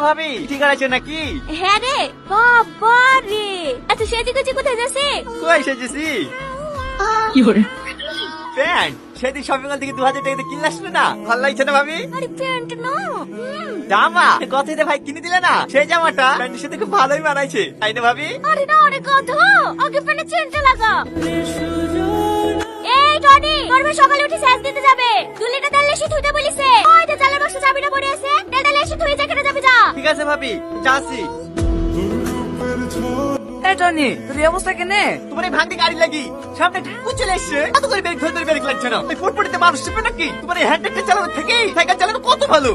ভাবি ঠিক আছে নাকি? হ্যাঁ রে বাবা রে, আচ্ছা সেদিকে গুজি কোথায় যাচ্ছে? কই সেজেছি প্যান্ট সেদিন শপিং মল থেকে 2000 টাকা দিয়ে কিনলে আসলো না, ভালো লাগছে না ভাবি? আরে প্যান্ট না, জামা গততে ভাই কিনে দিলে না, সেই জামাটা প্যান্টের সাথে খুব ভালোই মানাইছে, তাই না ভাবি? আরে না অনেক কথা, আগে প্যান্টে চেনটা লাগা। এই টনি, তোর ভাই সকালে উঠে স্যাজ দিতে যাবে, 2 লিটার তেল এসে ধুইতে বলিছে। ওই যে চালের বস্তা চাবিটা পড়ে আছে, তেল এসে ধুই জ্যাকেটে যাবে যা। ঠিক আছে ভাবি, যাচ্ছি। এই টনি, তোর এই অবস্থা কেনে? তোমার এই ভাঙতে গাড়ি লাগি সামনে ঠুকু চলে এসছে, এত করে ব্রেক ধরে ব্রেক লাগছে না, এই ফুটফুটিতে মানুষ চেপে নাকি? তোমার এই হ্যান্ডেলটা চালানো থেকে সাইকেল চালানো কত ভালো।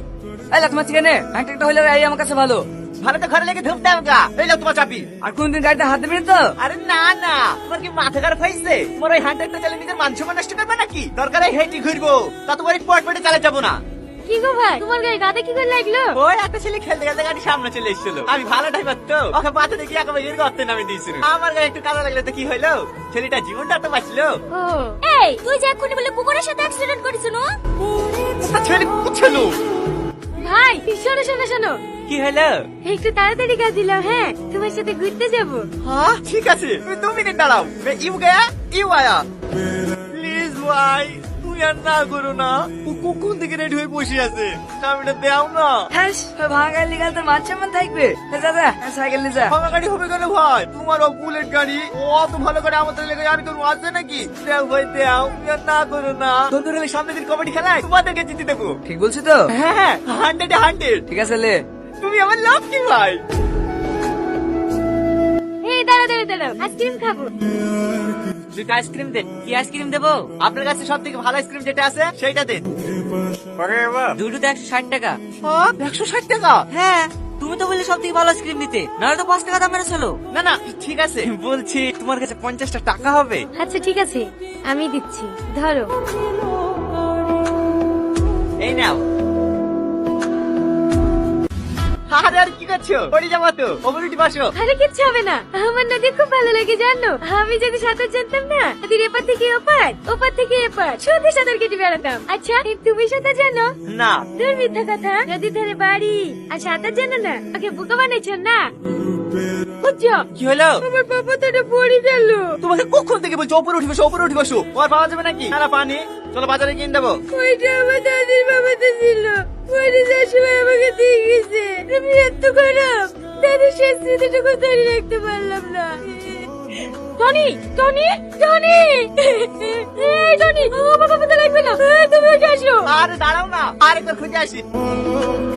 এই লাখ মাছ কেনে, একটা হইলে এই আমার কাছে ভালো। ভালো তো ঘরে লেগে ধুপতে আমাকে, এই লাও তোমার চাবি। আর কোনদিন গাড়িতে হাত দেবেন তো? আরে না না, তোমার কি মাথা খারাপ হয়েছে? তোমার ওই হ্যান্ডেলটা চালিয়ে নিজের মান সম্মান নষ্ট করবে নাকি? দরকার হয় হেঁটে ঘুরবো, তা তোমার এই পটপটে চালা যাবো না। কি গো ভাই, তোমার গায়ে গাদা কি করে লাগলো? ওই একটা ছেলে খেলতে খেলতে গাড়ি সামনে চলে এসেছিল, আমি ভালো ড্রাইভার তো, ওকে মাথা দেখি একেবারে এর গর্তে নামে দিয়েছিল। আমার গায়ে একটু কাদা লাগলে তো কি হইলো, ছেলেটা জীবনটা তো বাঁচলো। ও এই তুই যে এক্ষুনি বলে কুকুরের সাথে অ্যাক্সিডেন্ট করেছিস না? তা ছেলে ছিল ভাই শোনো শোনো শোনো, কি হলো? একটু তাড়াতাড়ি কাজ দিলাম, হ্যাঁ তোমার সাথে ঘুরতে যাবো। হ্যাঁ ঠিক আছে, তুমি 2 মিনিট দাঁড়াও, ইউ গয়া ইউ আয়া। প্লিজ ভাই তুমি আর না করো না, ও কোন দিকে রেডি হয়ে বসে আছে, চাবিটা দাও না। হ্যাঁ, ভাঙা গাড়ি লিগাল তোর মাছ সামান থাকবে। যা যা, সাইকেল নিয়ে যা। ভাঙা গাড়ি হবে কেন ভাই? তোমার বুলেট গাড়ি, ও অত ভালো করে আমাদের লেগে আর কোনো আছে নাকি? দাও ভাই দাও, তুমি আর না করো না। তোদের হলে সামনে দিন কবাডি খেলায় তোমাদেরকে জিতে দেবো। ঠিক বলছি তো? হ্যাঁ 100 ঠিক আছে লে। তুমি আমার লাভ কি ভাই? এই দাঁড়া দাঁড়া দাঁড়া, আইসক্রিম খাবো। 2টা আইসক্রিম দেন। কি আইসক্রিম দেবো? আপনার কাছে সব থেকে ভালো আইসক্রিম যেটা আছে সেইটা দেন। দুটোতে 160 টাকা। 160 টাকা? হ্যাঁ, তুমি তো বললে সব থেকে ভালো আইসক্রিম দিতে, নাহলে তো 5 টাকা দাম মেরেছিল। না না ঠিক আছে, বলছি তোমার কাছে 50টা টাকা হবে? আচ্ছা ঠিক আছে, আমি দিচ্ছি, ধরো। এই নাও। আরে আর কি করছো? পড়ে যাবো তো, ওপরে বসো। আরে কিচ্ছু হবে না, আমার নদী খুব ভালো লাগে জানো। আমি যদি সাঁতার জানতাম না, নদীর এপার থেকে ওপার, ওপার থেকে এপার শুধু সাঁতার কেটে বেড়াতাম। আচ্ছা তুমি সাঁতার জানো? না। তোর মিথ্যা কথা, নদীর ধারে বাড়ি আর সাঁতার জানো না, ওকে বোকা বানাইছ না। বুঝছো? কি হলো? আমার বাবা তো পড়ে গেল। তোমাকে কখন থেকে বলছো ওপরে উঠে বসো, ওপরে উঠে বসো? ওর পাওয়া যাবে নাকি? না পানি, চলো বাজারে কিনে দেবো। ওইটা আমার দাদির বাবাতে ছিল, পড়ে যাওয়ার সময় আমাকে দিয়ে গেছে। আমি এত খারাপ, দাদির শেষ স্মৃতিটুকু ধরে রাখতে পারলাম না। টনি টনি টনি, এই টনি, আমার বাবা তো লাগবে না, তুমি উঠে আসো। আরে দাঁড়াও না, আরেকবার খুঁজে আসি।